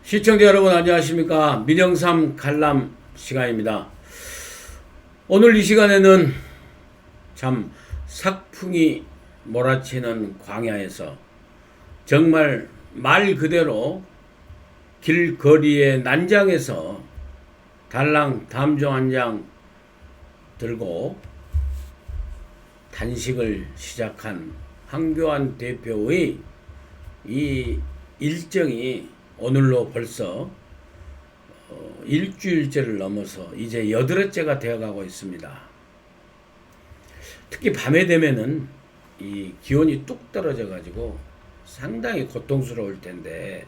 시청자 여러분 안녕하십니까. 민영삼 관람 시간입니다. 오늘 이 시간에는 참 sak풍이 몰아치는 광야에서 정말 말 그대로 길거리의 난장에서 달랑 담조 한 장 들고 단식을 시작한 황교안 대표의 이 일정이 오늘로 벌써 일주일째를 넘어서 이제 여덟째가 되어가고 있습니다. 특히 밤에 되면은 이 기온이 뚝 떨어져 가지고 상당히 고통스러울 텐데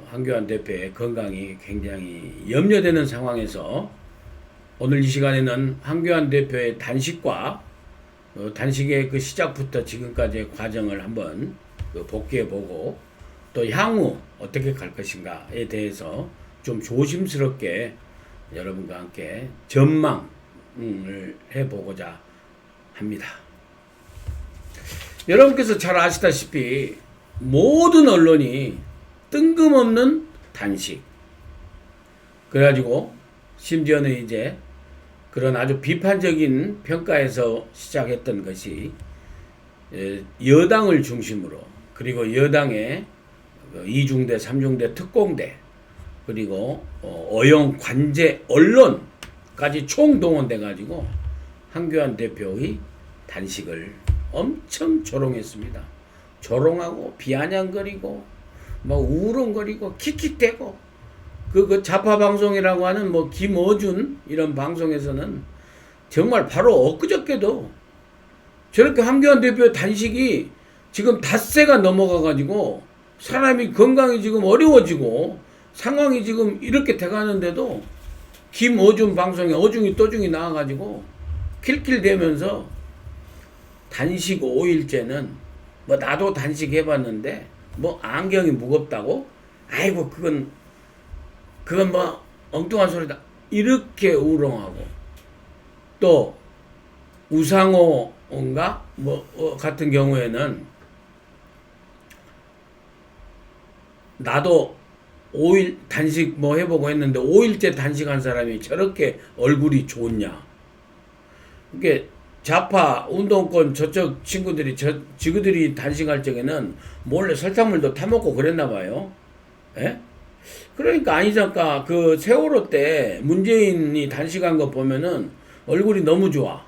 황교안 대표의 건강이 굉장히 염려되는 상황에서 오늘 이 시간에는 황교안 대표의 단식과 단식의 그 시작부터 지금까지의 과정을 한번 복귀해보고 또 향후 어떻게 갈 것인가에 대해서 좀 조심스럽게 여러분과 함께 전망을 해보고자 합니다. 여러분께서 잘 아시다시피 모든 언론이 뜬금없는 단식, 그래가지고 심지어는 이제 그런 아주 비판적인 평가에서 시작했던 것이 여당을 중심으로, 그리고 여당의 이중대, 삼중대, 특공대, 그리고 어용, 관제, 언론까지 총동원돼 가지고 황교안 대표의 단식을 엄청 조롱했습니다. 조롱하고 비아냥거리고 막 우렁거리고 킥킥대고 그 좌파 방송이라고 하는 뭐 김어준 이런 방송에서는 정말 바로 엊그저께도 저렇게 황교안 대표 단식이 지금 닷새가 넘어가 가지고 사람이 건강이 지금 어려워지고 상황이 지금 이렇게 돼가는데도 김어준 방송에 어중이 떠중이 나와가지고 킬킬대면서 단식 5일째는 뭐 나도 단식 해봤는데 뭐 안경이 무겁다고? 아이고 그건 뭐 엉뚱한 소리다 이렇게 우롱하고, 또 우상호인가 뭐 같은 경우에는 나도 5일 단식 뭐 해보고 했는데 5일째 단식한 사람이 저렇게 얼굴이 좋냐. 이게 좌파 운동권 저쪽 친구들이 지그들이 단식할 적에는 몰래 설탕물도 타먹고 그랬나 봐요. 예? 그러니까 아니잖까. 그 세월호 때 문재인이 단식한 거 보면은 얼굴이 너무 좋아.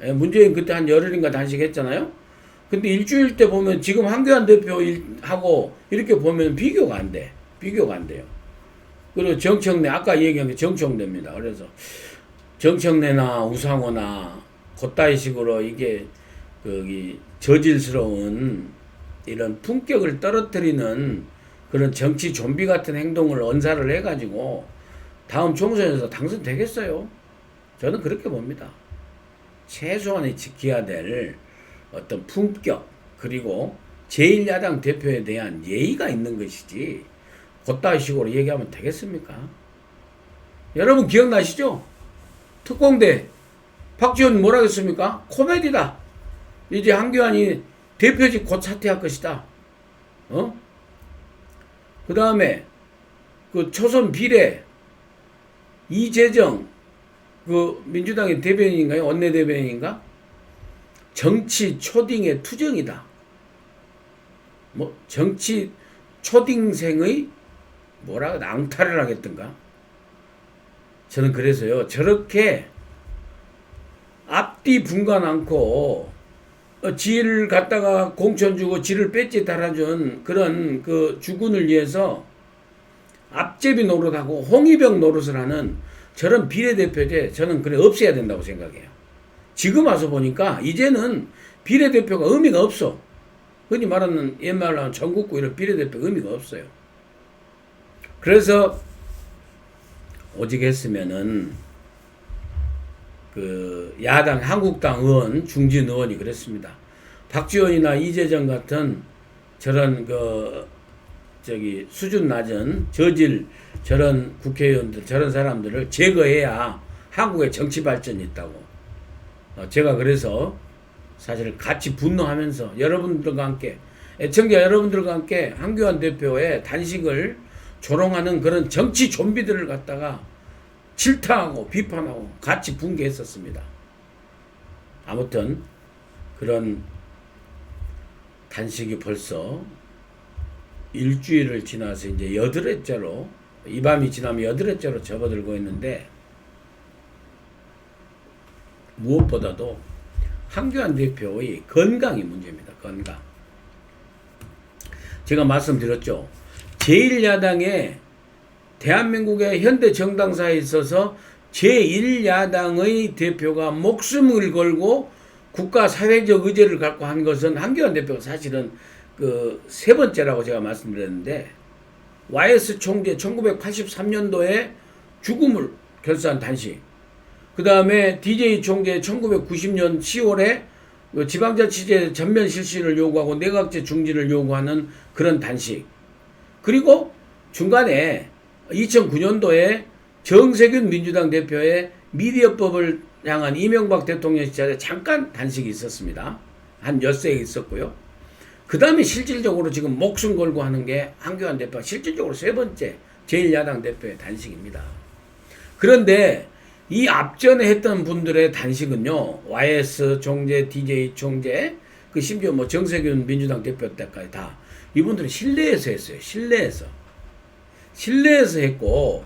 예? 문재인 그때 한 열흘인가 단식했잖아요. 근데 일주일 때 보면 지금 황교안 대표하고 이렇게 보면 비교가 안 돼. 비교가 안 돼요. 그리고 정청래, 아까 얘기한 게 정청래입니다. 그래서 정청래나 우상호나 그따위 식으로 이게 저질스러운 이런 품격을 떨어뜨리는 그런 정치 좀비 같은 행동을 언사를 해가지고 다음 총선에서 당선되겠어요? 저는 그렇게 봅니다. 최소한의 지켜야 될 어떤 품격, 그리고 제1야당 대표에 대한 예의가 있는 것이지 그따위 식으로 얘기하면 되겠습니까? 여러분 기억나시죠? 특공대 박지원 뭐라 했습니까? 코미디다. 이제 황교안이 대표직 곧 사퇴할 것이다. 그 다음에 그 초선 비례 이재정 그 민주당의 대변인인가요? 원내대변인인가? 정치 초딩의 투정이다. 뭐 정치 초딩생의 뭐라 낭탈을 하겠던가. 저는 그래서요, 저렇게 앞뒤 분간 않고 지를 갖다가 공천 주고 지를 배지 달아준 그런 그 주군을 위해서 앞제비 노릇하고 홍위병 노릇을 하는 저런 비례대표제 저는 그래 없애야 된다고 생각해요. 지금 와서 보니까 이제는 비례대표가 의미가 없어. 흔히 말하는 옛말로 하면 전국구 이런 비례대표가 의미가 없어요. 그래서 오직 했으면은 그 야당 한국당 의원 중진 의원이 그랬습니다. 박지원이나 이재정 같은 저런 수준 낮은 저질 저런 국회의원들 저런 사람들을 제거해야 한국의 정치 발전이 있다고. 제가 그래서 사실 같이 분노하면서 여러분들과 함께 애청자 여러분들과 함께 한교안 대표의 단식을 조롱하는 그런 정치 좀비들을 갖다가 질타하고 비판하고 같이 붕괴했었습니다. 아무튼 그런 단식이 벌써 일주일을 지나서 이제 여덟째로, 이 밤이 지나면 여덟째로 접어들고 있는데, 무엇보다도 한교안 대표의 건강이 문제입니다. 건강. 제가 말씀드렸죠. 제1야당의 대한민국의 현대 정당사에 있어서 제1야당의 대표가 목숨을 걸고 국가 사회적 의제를 갖고 한 것은 한교안 대표가 사실은 그 세 번째라고 제가 말씀드렸는데, YS 총재 1983년도에 죽음을 결사한 단식, 그 다음에 DJ 총재 1990년 10월에 지방자치제 전면 실시를 요구하고 내각제 중지를 요구하는 그런 단식, 그리고 중간에 2009년도에 정세균 민주당 대표의 미디어법을 향한 이명박 대통령 시절에 잠깐 단식이 있었습니다. 한 엿새 있었고요. 그 다음에 실질적으로 지금 목숨 걸고 하는 게 한교안 대표, 실질적으로 세 번째 제1야당 대표의 단식입니다. 그런데 이 앞전에 했던 분들의 단식은요, YS 총재, DJ 총재, 그 심지어 뭐 정세균 민주당 대표 때까지 다 이분들은 실내에서 했어요. 실내에서 했고,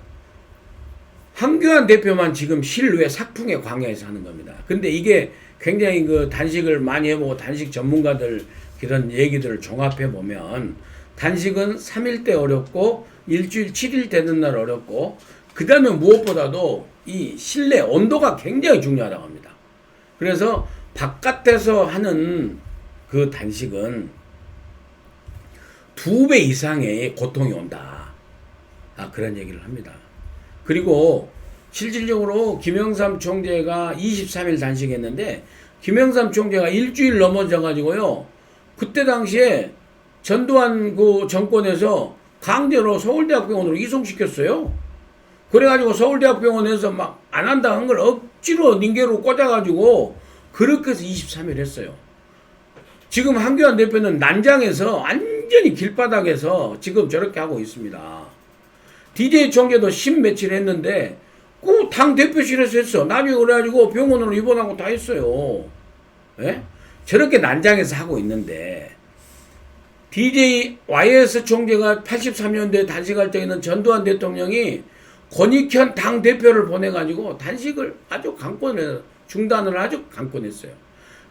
한교안 대표만 지금 실외 sak풍의 광야에서 하는 겁니다. 근데 이게 굉장히 그 단식을 많이 해보고 단식 전문가들 그런 얘기들을 종합해 보면, 단식은 3일 때 어렵고 일주일 7일 되는 날 어렵고, 그 다음에 무엇보다도 이 실내 온도가 굉장히 중요하다고 합니다. 그래서 바깥에서 하는 그 단식은 2배 이상의 고통이 온다. 그런 얘기를 합니다. 그리고 실질적으로 김영삼 총재가 23일 단식했는데, 김영삼 총재가 일주일 넘어져가지고요, 그때 당시에 전두환 그 정권에서 강제로 서울대학병원으로 이송시켰어요. 그래가지고 서울대학병원에서 막 안 한다 한 걸 억지로 닌게로 꽂아가지고 그렇게 해서 23일 했어요. 지금 한교안 대표는 난장에서 완전히 길바닥에서 지금 저렇게 하고 있습니다. DJ 총재도 10 며칠 했는데 그 당 대표실에서 했어. 나중에 그래가지고 병원으로 입원하고 다 했어요. 예? 저렇게 난장에서 하고 있는데, DJ YS 총재가 83년도에 단식할 때에는 전두환 대통령이 권익현 당 대표를 보내가지고 단식을 아주 강권해서 중단을 아주 강권했어요.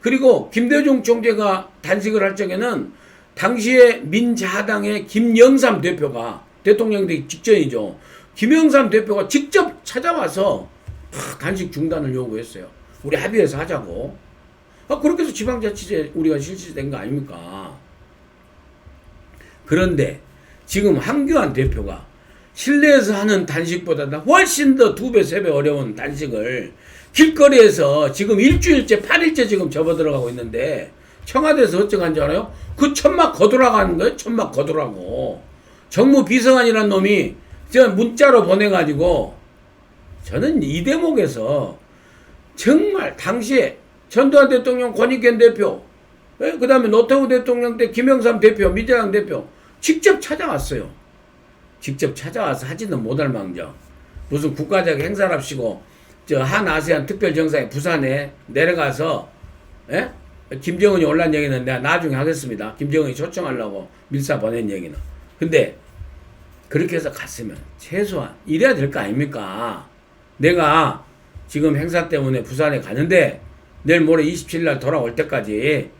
그리고 김대중 총재가 단식을 할 적에는 당시에 민자당의 김영삼 대표가, 대통령 되기 직전이죠, 김영삼 대표가 직접 찾아와서 단식 중단을 요구했어요. 우리 합의해서 하자고. 그렇게 해서 지방자치제 우리가 실시된 거 아닙니까? 그런데 지금 한교안 대표가 실내에서 하는 단식보다 훨씬 더 2배, 3배 어려운 단식을 길거리에서 지금 일주일째, 8일째 지금 접어들어가고 있는데, 청와대에서 어쩌고 한 줄 알아요? 그 천막 거두라고 거예요. 천막 거두라고. 정무 비서관이란 놈이 저 문자로 보내가지고, 저는 이 대목에서 정말 당시에 전두환 대통령, 권익현 대표, 그 다음에 노태우 대통령 때 김영삼 대표, 민주당 대표 직접 찾아왔어요. 직접 찾아와서 하지는 못할 망정 무슨 국가적 행사랍시고 저 한아세안 특별정상회 부산에 내려가서, 예? 김정은이 올란 얘기는 내가 나중에 하겠습니다. 김정은이 초청하려고 밀사 보낸 얘기는. 근데 그렇게 해서 갔으면 최소한 이래야 될 거 아닙니까? 내가 지금 행사 때문에 부산에 가는데 내일 모레 27일 돌아올 때까지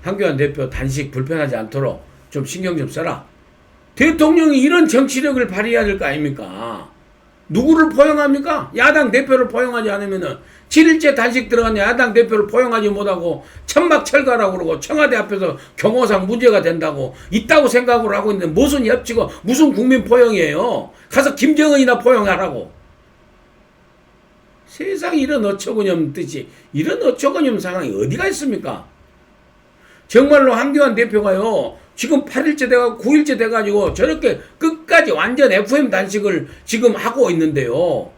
한교안 대표 단식 불편하지 않도록 좀 신경 좀 써라. 대통령이 이런 정치력을 발휘해야 될 거 아닙니까? 누구를 포용합니까? 야당 대표를 포용하지 않으면은 7일째 단식 들어간 야당 대표를 포용하지 못하고 천막 철거라고 그러고 청와대 앞에서 경호상 문제가 된다고 있다고 생각을 하고 있는데, 무슨 협치고 무슨 국민 포용이에요? 가서 김정은이나 포용하라고. 세상에 이런 어처구니없는 뜻이, 이런 어처구니없는 상황이 어디가 있습니까? 정말로 한교안 대표가요, 지금 8일째 돼가고 9일째 돼가지고 저렇게 끝까지 완전 FM 단식을 지금 하고 있는데요.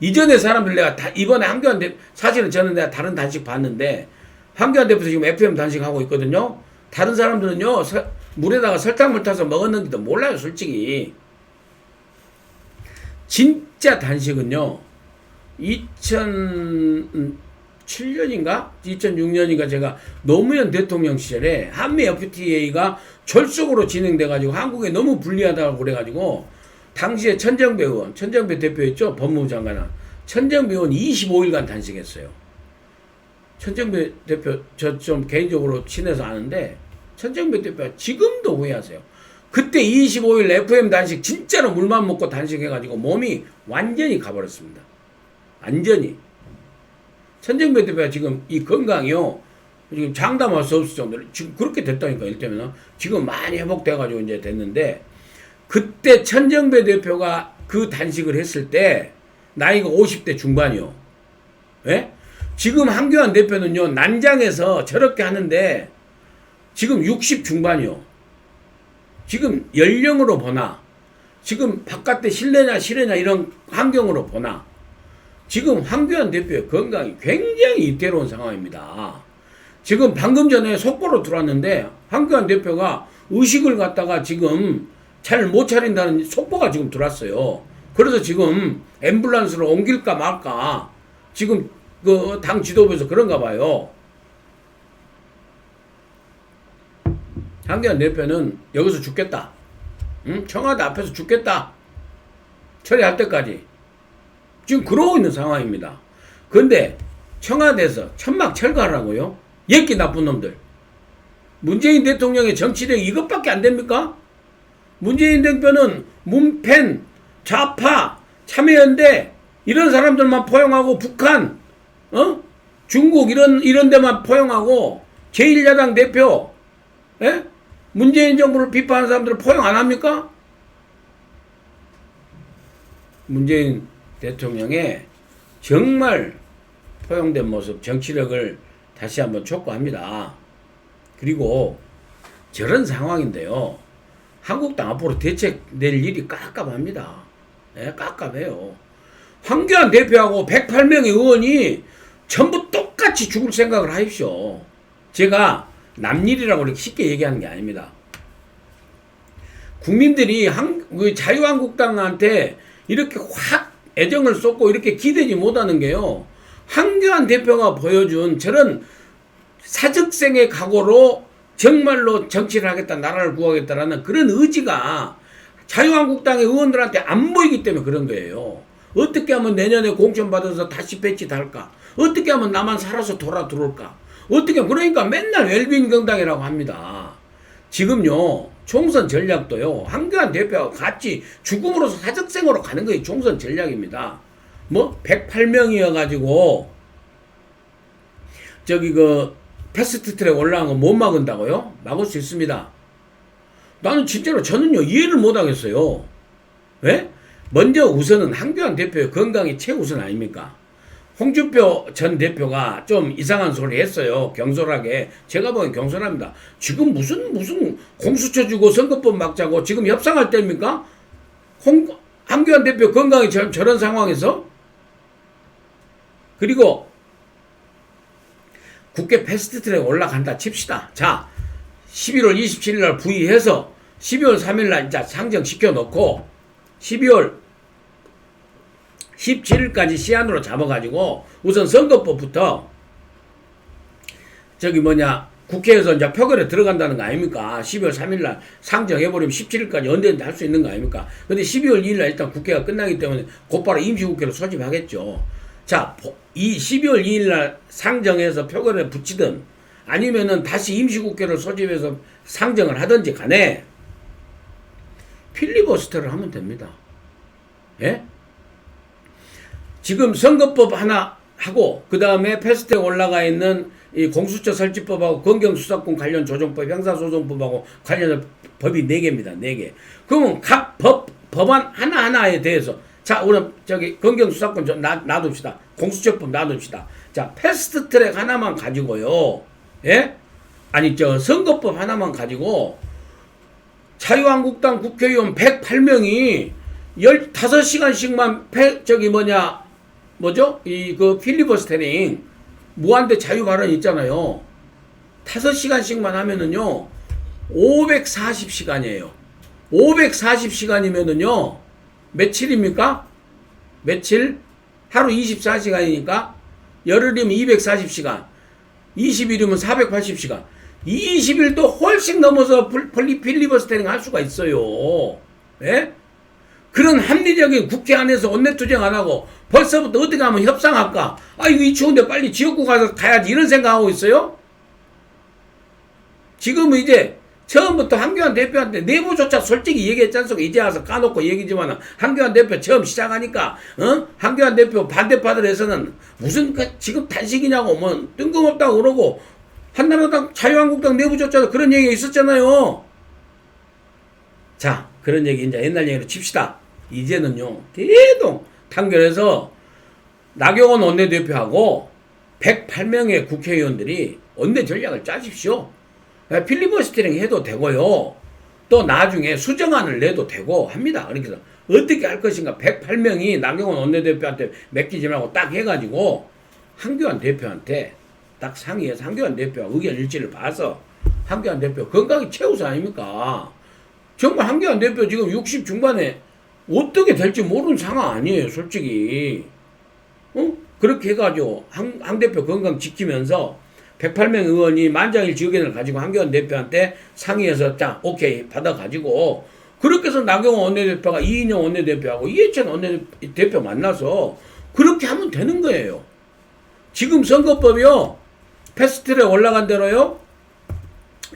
이전에 사람들 내가 다 이번에 한교안 대표, 사실은 저는 내가 다른 단식 봤는데 한교안 대표도 지금 FM 단식 하고 있거든요. 다른 사람들은요, 물에다가 설탕물 타서 먹었는지도 몰라요, 솔직히. 진짜 단식은요, 2007년인가? 2006년인가 제가 노무현 대통령 시절에 한미 FTA가 졸속으로 진행돼가지고 한국에 너무 불리하다고 그래가지고 당시에 천정배 의원, 천정배 대표였죠? 법무부 장관은. 천정배 의원 25일간 단식했어요. 천정배 대표 저 좀 개인적으로 친해서 아는데 천정배 대표가 지금도 후회하세요. 그때 25일 FM 단식 진짜로 물만 먹고 단식해가지고 몸이 완전히 가버렸습니다. 완전히. 천정배 대표가 지금 이 건강이요. 지금 장담할 수 없을 정도로 지금 그렇게 됐다니까. 일테면은 지금 많이 회복돼가지고 이제 됐는데 그때 천정배 대표가 그 단식을 했을 때 나이가 50대 중반이요. 예? 지금 한교안 대표는요, 난장에서 저렇게 하는데, 지금 60 중반이요. 지금 연령으로 보나, 지금 바깥에 실내냐 실외냐 이런 환경으로 보나, 지금 한교안 대표의 건강이 굉장히 이태로운 상황입니다. 지금 방금 전에 속보로 들어왔는데, 한교안 대표가 의식을 갖다가 지금 잘 못 차린다는 속보가 지금 들어왔어요. 그래서 지금 앰뷸런스로 옮길까 말까, 지금 그 당 지도부에서 그런가 봐요. 한교안 대표는 여기서 죽겠다. 응? 청와대 앞에서 죽겠다. 처리할 때까지. 지금 그러고 있는 상황입니다. 그런데 청와대에서 천막 철거하라고요? 예끼 나쁜 놈들. 문재인 대통령의 정치력이 이것밖에 안 됩니까? 문재인 대표는 문펜, 좌파, 참여연대 이런 사람들만 포용하고 북한, 중국 이런 데만 포용하고 제1야당 대표, 예? 문재인 정부를 비판하는 사람들을 포용 안 합니까? 문재인 대통령의 정말 포용된 모습, 정치력을 다시 한번 촉구합니다. 그리고 저런 상황인데요. 한국당 앞으로 대책낼 일이 깝깝합니다. 예, 깝깝해요. 황교안 대표하고 108명의 의원이 전부 똑같이 죽을 생각을 하십시오. 제가 남일이라고 이렇게 쉽게 얘기하는 게 아닙니다. 국민들이 자유한국당한테 이렇게 확 애정을 쏟고 이렇게 기대지 못하는 게요. 황교안 대표가 보여준 저런 사적생의 각오로 정말로 정치를 하겠다, 나라를 구하겠다라는 그런 의지가 자유한국당의 의원들한테 안 보이기 때문에 그런 거예요. 어떻게 하면 내년에 공천 받아서 다시 배치 달까? 어떻게 하면 나만 살아서 돌아 들어올까? 어떻게 그러니까 맨날 웰빙 정당이라고 합니다. 지금요 총선 전략도요 한교안 대표하고 같이 죽음으로서 사적생으로 가는 거예요. 총선 전략입니다. 뭐 108명이어가지고 저기 그 패스트트랙 올라간 거 못 막은다고요? 막을 수 있습니다. 나는 진짜로 저는요 이해를 못 하겠어요. 왜? 먼저 우선은 한교안 대표의 건강이 최우선 아닙니까? 홍준표 전 대표가 좀 이상한 소리 했어요. 경솔하게. 제가 보기엔 경솔합니다. 지금 무슨 공수처 주고 선거법 막자고 지금 협상할 때입니까? 한교안 대표 건강이 저런 상황에서? 그리고 국회 패스트트랙 올라간다 칩시다. 자, 11월 27일 날 부의해서 12월 3일 날 이제 상정시켜 놓고 12월 17일까지 시한으로 잡아가지고 우선 선거법부터 국회에서 이제 표결에 들어간다는 거 아닙니까? 12월 3일 날 상정해버리면 17일까지 언제든지 할 수 있는 거 아닙니까? 근데 12월 2일 날 일단 국회가 끝나기 때문에 곧바로 임시국회로 소집하겠죠. 자, 이 12월 2일 날 상정해서 표결에 붙이든 아니면은 다시 임시국회를 소집해서 상정을 하든지 간에 필리버스터를 하면 됩니다. 예? 지금 선거법 하나 하고 그 다음에 패스트트랙 올라가 있는 이 공수처 설치법하고 검경수사권 관련 조정법, 형사소송법하고 관련 법이 4개입니다. 4개. 그러면 각 법안 하나하나에 대해서 자, 우리 검경수사권 놔둡시다. 공수처법 놔둡시다. 자, 패스트트랙 하나만 가지고요. 예? 아니 선거법 하나만 가지고 자유한국당 국회의원 108명이 15시간씩만 필리버스터링 무한대 자유 발언 있잖아요. 5시간씩만 하면은요 540시간이에요. 540시간이면은요 며칠입니까? 며칠? 하루 24시간이니까 열흘이면 240시간, 20일이면 480시간, 20일도 훨씬 넘어서 필리버스터링 할 수가 있어요. 예? 그런 합리적인 국회 안에서 원내투쟁 안 하고 벌써부터 어떻게 하면 협상할까? 아, 이거 이 추운데 빨리 지역구 가야지 이런 생각하고 있어요? 지금은 이제 처음부터 한교안 대표한테 내부조차 솔직히 얘기했지 않습니까? 이제 와서 까놓고 얘기지만 한교안 대표 처음 시작하니까 한교안 대표 반대파들에서는 무슨 지금 단식이냐고 뭐 뜬금없다고 그러고 한나라당 자유한국당 내부조차 그런 얘기가 있었잖아요. 자, 그런 얘기 이제 옛날 얘기로 칩시다. 이제는요 대동 단결해서 나경원 원내대표하고 108명의 국회의원들이 원내 전략을 짜십시오. 필리버스터링 해도 되고요. 또 나중에 수정안을 내도 되고 합니다. 그러니까 어떻게 할 것인가 108명이 나경원 원내대표한테 맡기지 말고 딱 해가지고 한교안 대표한테 딱 상의해서 한교안 대표와 의견 일치를 봐서 한교안 대표 건강이 최우선 아닙니까? 정말 한교안 대표 지금 60 중반에 어떻게 될지 모르는 상황 아니에요, 솔직히. 그렇게 해가지고 한 대표 건강 지키면서 108명 의원이 만장일치 의견을 가지고 한교안 대표한테 상의해서 자 오케이 받아가지고 그렇게 해서 나경원 원내대표가 이인영 원내대표하고 이해찬 원내대표 만나서 그렇게 하면 되는 거예요. 지금 선거법이요 패스트트랙 올라간 대로요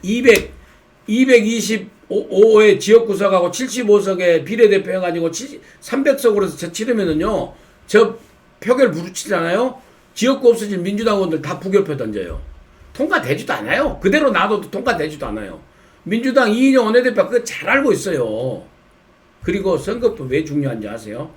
225의 지역구석하고 75석의 비례대표 해가지고 300석으로 해서 치르면은요 저 표결 부르치잖아요. 지역구 없어진 민주당 의원들 다 부결표 던져요. 통과되지도 않아요. 그대로 놔둬도 통과되지도 않아요. 민주당 이인영 원내대표 그거 잘 알고 있어요. 그리고 선거법 왜 중요한지 아세요?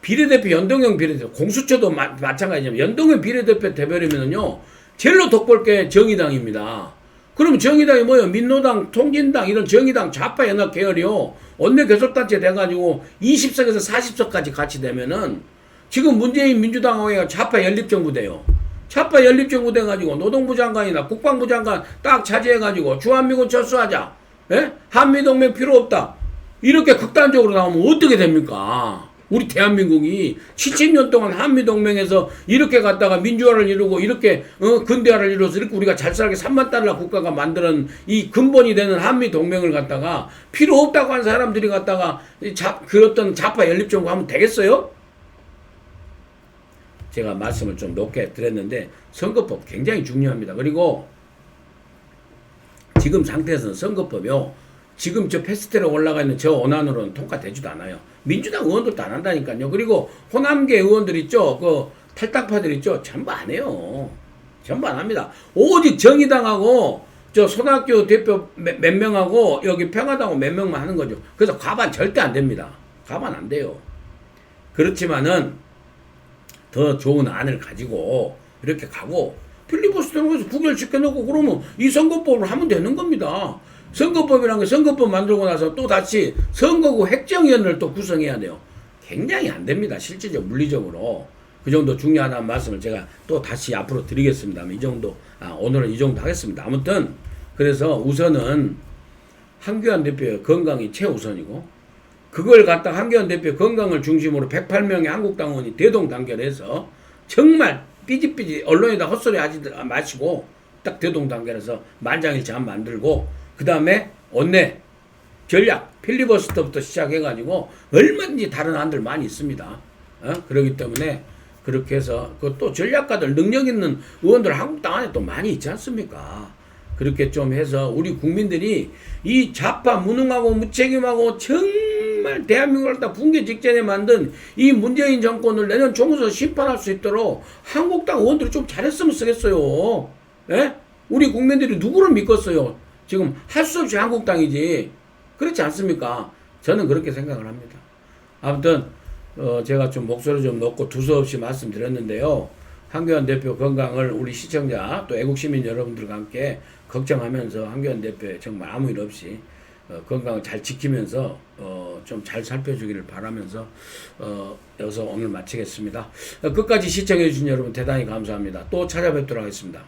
비례대표 연동형 비례대표 공수처도 마찬가지지만 연동형 비례대표 대별이면은요 제일로 덕볼 게 정의당입니다. 그러면 정의당이 뭐예요? 민노당, 통진당 이런 정의당 좌파 연합 계열이요 원내 교섭단체 돼가지고 20석에서 40석까지 같이 되면은 지금 문재인 민주당하고 좌파 연립정부 돼요. 좌파 연립정부 돼가지고 노동부 장관이나 국방부 장관 딱 차지해가지고 주한미군 철수하자. 예? 한미동맹 필요 없다. 이렇게 극단적으로 나오면 어떻게 됩니까? 우리 대한민국이 70년 동안 한미동맹에서 이렇게 갔다가 민주화를 이루고 이렇게 근대화를 이루어서 이렇게 우리가 잘 살게 3만 달러 국가가 만드는 이 근본이 되는 한미동맹을 갖다가 필요 없다고 한 사람들이 갖다가 그 어떤 좌파 연립정부 하면 되겠어요? 제가 말씀을 좀 높게 드렸는데 선거법 굉장히 중요합니다. 그리고 지금 상태에서는 선거법이요. 지금 저 패스트트랙 올라가 있는 저 원안으로는 통과되지도 않아요. 민주당 의원들도 안 한다니까요. 그리고 호남계 의원들 있죠. 그 탈당파들 있죠. 전부 안 해요. 전부 안 합니다. 오직 정의당하고 저 손학규 대표 몇 명하고 여기 평화당하고 몇 명만 하는 거죠. 그래서 과반 절대 안 됩니다. 과반 안 돼요. 그렇지만은 더 좋은 안을 가지고 이렇게 가고 필리버스터링해서 부결시켜놓고 그러면 이 선거법을 하면 되는 겁니다. 선거법이라는 게 선거법 만들고 나서 또 다시 선거구 획정위원회를 또 구성해야 돼요. 굉장히 안 됩니다. 실질적 물리적으로. 그 정도 중요하다는 말씀을 제가 또 다시 앞으로 드리겠습니다. 이 정도 오늘은 이 정도 하겠습니다. 아무튼 그래서 우선은 한교안 대표의 건강이 최우선이고 그걸 갖다 한교안 대표 건강을 중심으로 108명의 한국당 의원이 대동단결해서 정말 삐지삐지 언론에다 헛소리 하지 마시고 딱 대동단결해서 만장일치 안 만들고 그 다음에 원내 전략 필리버스터부터 시작해가지고 얼마든지 다른 안들 많이 있습니다. 그렇기 때문에 그렇게 해서 또 전략가들 능력 있는 의원들 한국당 안에 또 많이 있지 않습니까? 그렇게 좀 해서 우리 국민들이 이 좌파 무능하고 무책임하고 정말 대한민국을 다 붕괴 직전에 만든 이 문재인 정권을 내년 총선에서 심판할 수 있도록 한국당 의원들이 좀 잘했으면 쓰겠어요. 예? 우리 국민들이 누구를 믿겠어요? 지금 할 수 없이 한국당이지. 그렇지 않습니까? 저는 그렇게 생각을 합니다. 아무튼 제가 좀 목소리 좀 높고 두서없이 말씀드렸는데요. 한교안 대표 건강을 우리 시청자 또 애국시민 여러분들과 함께 걱정하면서 한교안 대표의 정말 아무 일 없이 건강을 잘 지키면서 좀 잘 살펴주기를 바라면서 여기서 오늘 마치겠습니다. 끝까지 시청해 주신 여러분 대단히 감사합니다. 또 찾아뵙도록 하겠습니다.